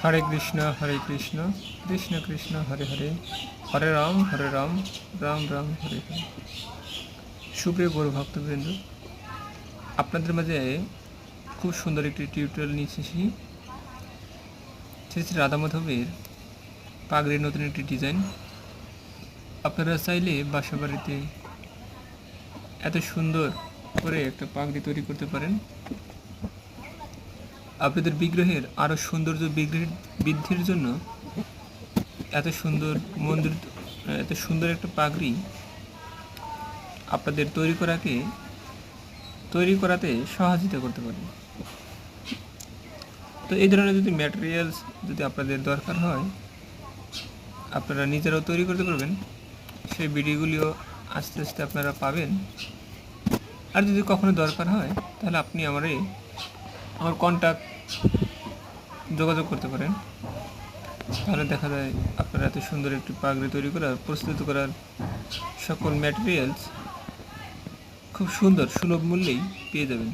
হরে কৃষ্ণ কৃষ্ণ কৃষ্ণ হরে হরে, হরে রাম রাম রাম হরে হরে। সুপ্রিয় গৌর ভক্তবৃন্দ, আপনাদের মাঝে খুব সুন্দর একটি টিউটোরিয়াল নিয়ে এসেছি। শ্রী শ্রী রাধা মাধবের পাগড়ির নতুন একটি ডিজাইন। আপনারা চাইলে বাসা বাড়িতে এত সুন্দর করে একটা পাগড়ি তৈরি করতে পারেন। আপনাদের বিগ্রহের আরও সৌন্দর্য বৃদ্ধির জন্য এত সুন্দর একটা পাগড়ি আপনাদের তৈরি করাতে সহযোগিতা করতে পারে। তো এই ধরনের যদি ম্যাটেরিয়ালস যদি আপনাদের দরকার হয়, আপনারা নিজেরাও তৈরি করতে পারবেন। সেই ভিডিওগুলিও আস্তে আস্তে আপনারা পাবেন। আর যদি কখনো দরকার হয় তাহলে আপনি আমার কন্ট্যাক্ট যোগাযোগ করতে পারেন। তাহলে দেখা যায় আপনারা এত সুন্দর একটি পাগড়ি তৈরি করার প্রস্তুত করার সকল ম্যাটেরিয়ালস খুব সুন্দর সুলভ মূল্যেই পেয়ে যাবেন।